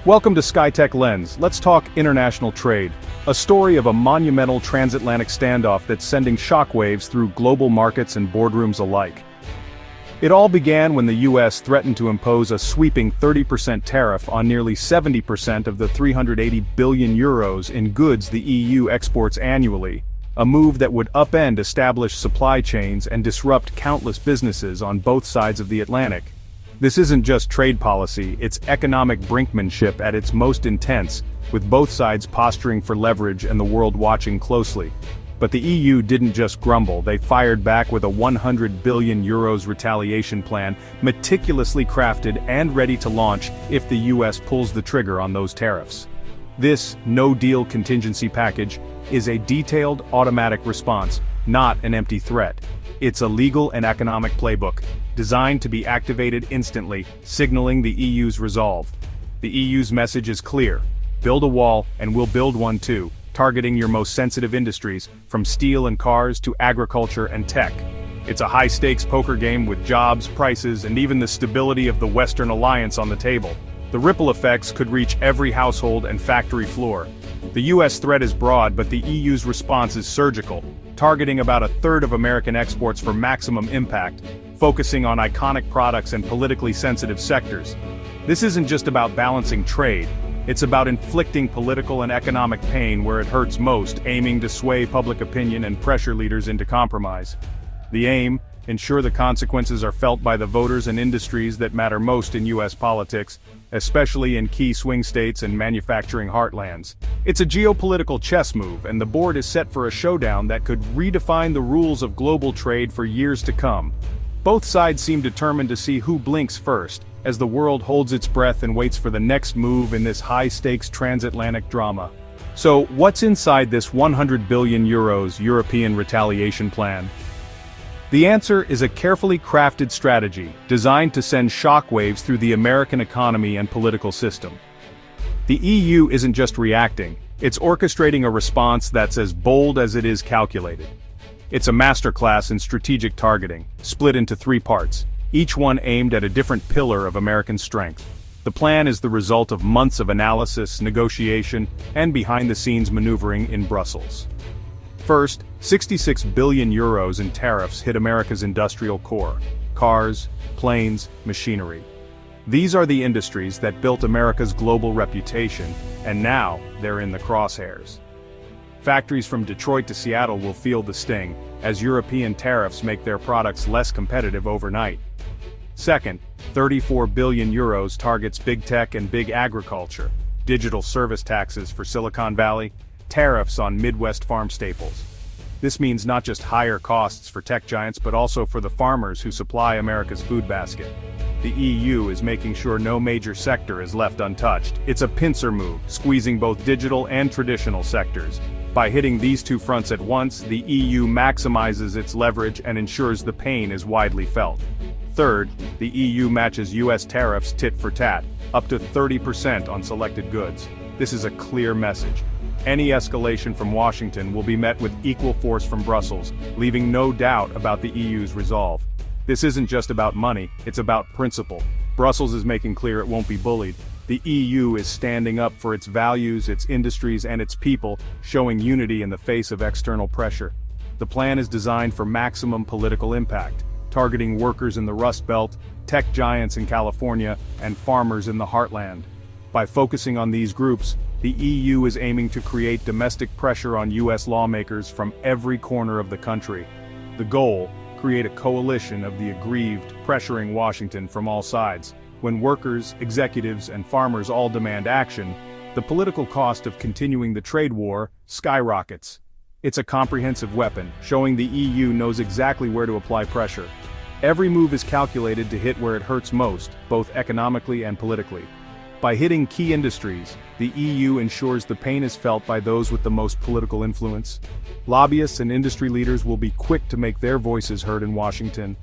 Welcome to Skytech-Lens. Let's talk international trade. A story of a monumental transatlantic standoff that's sending shockwaves through global markets and boardrooms alike. It all began when the US threatened to impose a sweeping 30% tariff on nearly 70% of the 380 billion euros in goods the EU exports annually, a move that would upend established supply chains and disrupt countless businesses on both sides of the Atlantic. This isn't just trade policy, it's economic brinkmanship at its most intense, with both sides posturing for leverage and the world watching closely. But the EU didn't just grumble, they fired back with a 100 billion euros retaliation plan, meticulously crafted and ready to launch if the US pulls the trigger on those tariffs. This no-deal contingency package is a detailed, automatic response, not an empty threat. It's a legal and economic playbook, designed to be activated instantly, signaling the EU's resolve. The EU's message is clear: build a wall, and we'll build one too, targeting your most sensitive industries, from steel and cars to agriculture and tech. It's a high-stakes poker game with jobs, prices, and even the stability of the Western alliance on the table. The ripple effects could reach every household and factory floor. The US threat is broad, but the EU's response is surgical, targeting about a third of American exports for maximum impact, focusing on iconic products and politically sensitive sectors. This isn't just about balancing trade, it's about inflicting political and economic pain where it hurts most, aiming to sway public opinion and pressure leaders into compromise. The aim: ensure the consequences are felt by the voters and industries that matter most in US politics, especially in key swing states and manufacturing heartlands. It's a geopolitical chess move, and the board is set for a showdown that could redefine the rules of global trade for years to come. Both sides seem determined to see who blinks first, as the world holds its breath and waits for the next move in this high-stakes transatlantic drama. So, what's inside this 100 billion euros European retaliation plan? The answer is a carefully crafted strategy, designed to send shockwaves through the American economy and political system. The EU isn't just reacting, it's orchestrating a response that's as bold as it is calculated. It's a masterclass in strategic targeting, split into three parts, each one aimed at a different pillar of American strength. The plan is the result of months of analysis, negotiation, and behind-the-scenes maneuvering in Brussels. First, 66 billion euros in tariffs hit America's industrial core: cars, planes, machinery. These are the industries that built America's global reputation, and now they're in the crosshairs. Factories from Detroit to Seattle will feel the sting, as European tariffs make their products less competitive overnight. Second, 34 billion euros targets big tech and big agriculture, digital service taxes for Silicon Valley, tariffs on Midwest farm staples. This means not just higher costs for tech giants but also for the farmers who supply America's food basket. The EU is making sure no major sector is left untouched. It's a pincer move, squeezing both digital and traditional sectors. By hitting these two fronts at once, the EU maximizes its leverage and ensures the pain is widely felt. Third, the EU matches US tariffs tit for tat, up to 30% on selected goods. This is a clear message. Any escalation from Washington will be met with equal force from Brussels, leaving no doubt about the EU's resolve. This isn't just about money, it's about principle. Brussels is making clear it won't be bullied. The EU is standing up for its values, its industries, and its people, showing unity in the face of external pressure. The plan is designed for maximum political impact, targeting workers in the Rust Belt, tech giants in California, and farmers in the Heartland. By focusing on these groups, the EU is aiming to create domestic pressure on US lawmakers from every corner of the country. The goal: create a coalition of the aggrieved, pressuring Washington from all sides. When workers, executives, and farmers all demand action, the political cost of continuing the trade war skyrockets. It's a comprehensive weapon, showing the EU knows exactly where to apply pressure. Every move is calculated to hit where it hurts most, both economically and politically. By hitting key industries, the EU ensures the pain is felt by those with the most political influence. Lobbyists and industry leaders will be quick to make their voices heard in Washington.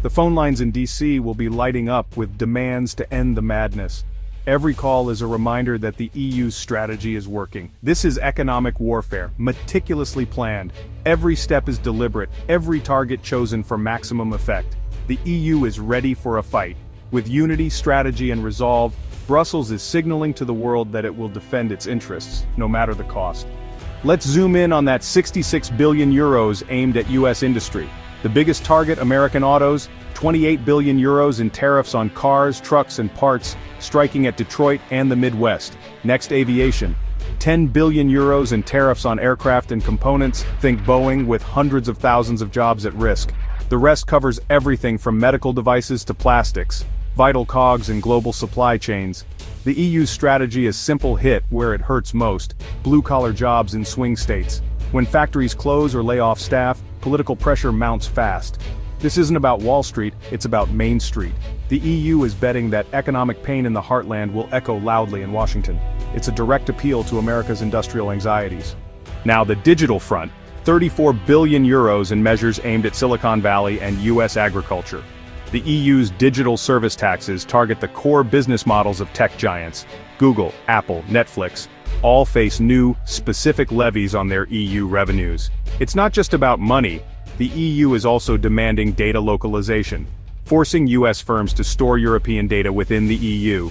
The phone lines in DC will be lighting up with demands to end the madness. Every call is a reminder that the EU's strategy is working. This is economic warfare, meticulously planned. Every step is deliberate, every target chosen for maximum effect. The EU is ready for a fight. With unity, strategy, and resolve, Brussels is signaling to the world that it will defend its interests, no matter the cost. Let's zoom in on that 66 billion euros aimed at US industry. The biggest target, American autos, 28 billion euros in tariffs on cars, trucks and parts, striking at Detroit and the Midwest. Next, aviation. 10 billion euros in tariffs on aircraft and components, think Boeing, with hundreds of thousands of jobs at risk. The rest covers everything from medical devices to plastics, vital cogs in global supply chains. The EU's strategy is simple: hit where it hurts most, blue-collar jobs in swing states. When factories close or lay off staff, political pressure mounts fast. This isn't about Wall Street, it's about Main Street. The EU is betting that economic pain in the Heartland will echo loudly in Washington. It's a direct appeal to America's industrial anxieties. Now the digital front, 34 billion euros in measures aimed at Silicon Valley and US agriculture. The EU's digital service taxes target the core business models of tech giants. Google, Apple, Netflix, all face new, specific levies on their EU revenues. It's not just about money. The EU is also demanding data localization, forcing US firms to store European data within the EU.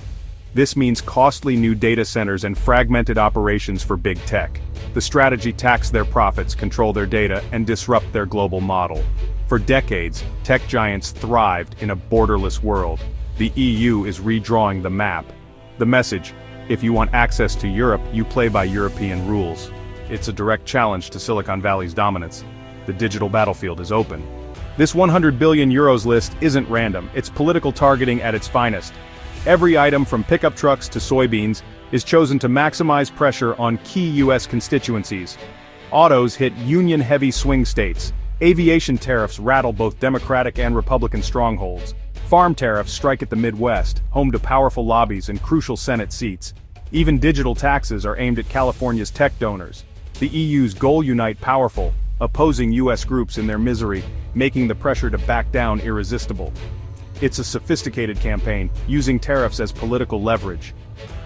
This means costly new data centers and fragmented operations for big tech. The strategy: tax their profits, control their data, and disrupt their global model. For decades, tech giants thrived in a borderless world. The EU is redrawing the map. The message: if you want access to Europe, you play by European rules. It's a direct challenge to Silicon Valley's dominance. The digital battlefield is open. This 100 billion euros list isn't random, it's political targeting at its finest. Every item from pickup trucks to soybeans is chosen to maximize pressure on key US constituencies. Autos hit union-heavy swing states. Aviation tariffs rattle both Democratic and Republican strongholds. Farm tariffs strike at the Midwest, home to powerful lobbies and crucial Senate seats. Even digital taxes are aimed at California's tech donors. The EU's goal: unite powerful, opposing US groups in their misery, making the pressure to back down irresistible. It's a sophisticated campaign, using tariffs as political leverage.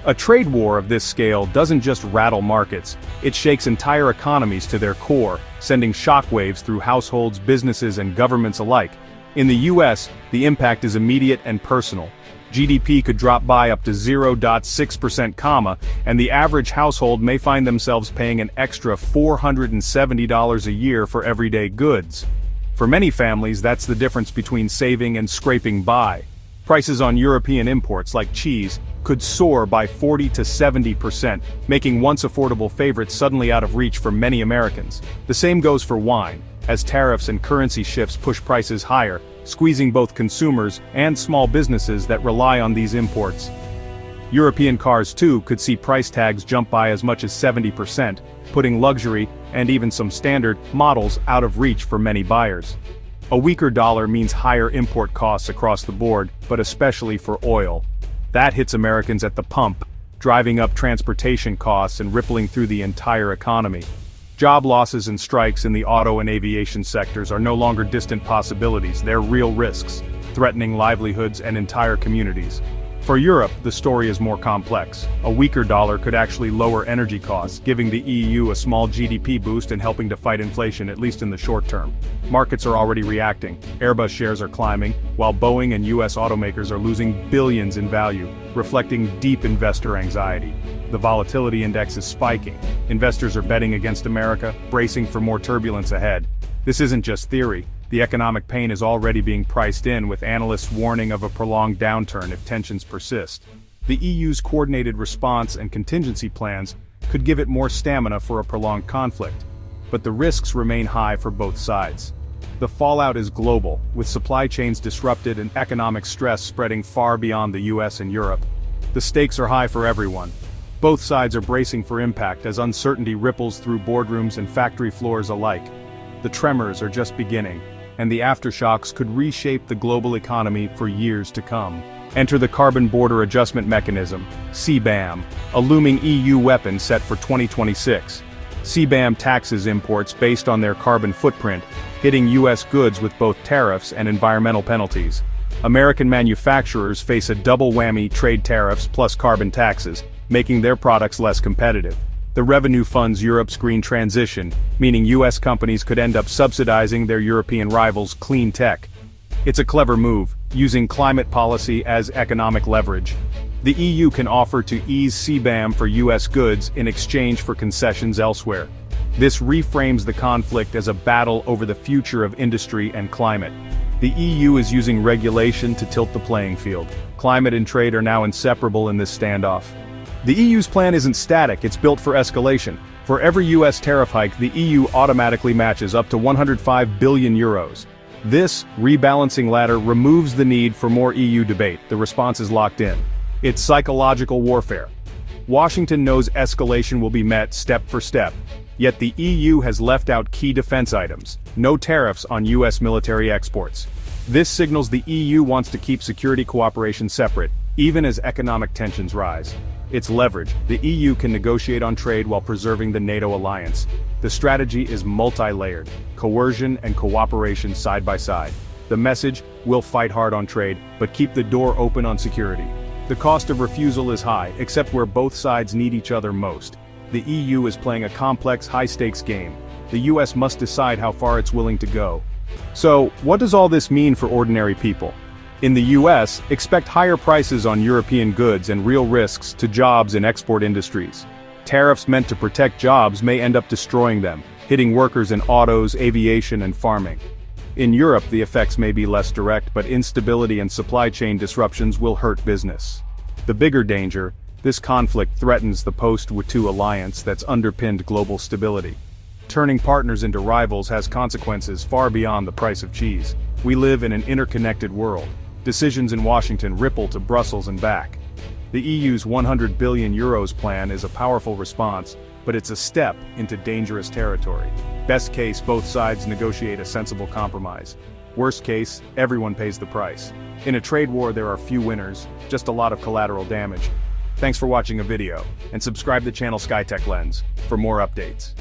A trade war of this scale doesn't just rattle markets, it shakes entire economies to their core, sending shockwaves through households, businesses, and governments alike. In the US, the impact is immediate and personal. GDP could drop by up to 0.6%, and the average household may find themselves paying an extra $470 a year for everyday goods. For many families, that's the difference between saving and scraping by. Prices on European imports like cheese could soar by 40 to 70%, making once affordable favorites suddenly out of reach for many Americans. The same goes for wine, as tariffs and currency shifts push prices higher, squeezing both consumers and small businesses that rely on these imports. European cars too could see price tags jump by as much as 70%, putting luxury, and even some standard, models out of reach for many buyers. A weaker dollar means higher import costs across the board, but especially for oil. That hits Americans at the pump, driving up transportation costs and rippling through the entire economy. Job losses and strikes in the auto and aviation sectors are no longer distant possibilities, they're real risks, threatening livelihoods and entire communities. For Europe, the story is more complex. A weaker dollar could actually lower energy costs, giving the EU a small GDP boost and helping to fight inflation, at least in the short term. Markets are already reacting. Airbus shares are climbing, while Boeing and US automakers are losing billions in value, reflecting deep investor anxiety. The volatility index is spiking. Investors are betting against America, bracing for more turbulence ahead. This isn't just theory. The economic pain is already being priced in, with analysts warning of a prolonged downturn if tensions persist. The EU's coordinated response and contingency plans could give it more stamina for a prolonged conflict. But the risks remain high for both sides. The fallout is global, with supply chains disrupted and economic stress spreading far beyond the US and Europe. The stakes are high for everyone. Both sides are bracing for impact as uncertainty ripples through boardrooms and factory floors alike. The tremors are just beginning, and the aftershocks could reshape the global economy for years to come. Enter the Carbon Border Adjustment Mechanism, CBAM, a looming EU weapon set for 2026. CBAM taxes imports based on their carbon footprint, hitting US goods with both tariffs and environmental penalties. American manufacturers face a double whammy: trade tariffs plus carbon taxes, making their products less competitive. The revenue funds Europe's green transition, meaning US companies could end up subsidizing their European rivals' clean tech. It's a clever move, using climate policy as economic leverage. The EU can offer to ease CBAM for US goods in exchange for concessions elsewhere. This reframes the conflict as a battle over the future of industry and climate. The EU is using regulation to tilt the playing field. Climate and trade are now inseparable in this standoff. The EU's plan isn't static, it's built for escalation. For every US tariff hike, the EU automatically matches up to 105 billion euros. This rebalancing ladder removes the need for more EU debate. The response is locked in. It's psychological warfare. Washington knows escalation will be met step for step. Yet the EU has left out key defense items. No tariffs on US military exports. This signals the EU wants to keep security cooperation separate, even as economic tensions rise. It's leverage. The EU can negotiate on trade while preserving the NATO alliance. The strategy is multi-layered. Coercion and cooperation side by side. The message: we'll fight hard on trade, but keep the door open on security. The cost of refusal is high, except where both sides need each other most. The EU is playing a complex, high-stakes game. The US must decide how far it's willing to go. So, what does all this mean for ordinary people? In the US, expect higher prices on European goods and real risks to jobs in export industries. Tariffs meant to protect jobs may end up destroying them, hitting workers in autos, aviation, and farming. In Europe, the effects may be less direct, but instability and supply chain disruptions will hurt business. The bigger danger: this conflict threatens the post-WTO alliance that's underpinned global stability. Turning partners into rivals has consequences far beyond the price of cheese. We live in an interconnected world. Decisions in Washington ripple to Brussels and back. The EU's 100 billion euros plan is a powerful response, but it's a step into dangerous territory. Best case, both sides negotiate a sensible compromise. Worst case, everyone pays the price. In a trade war, there are few winners, just a lot of collateral damage. Thanks for watching a video, and subscribe to channel Skytech-Lens for more updates.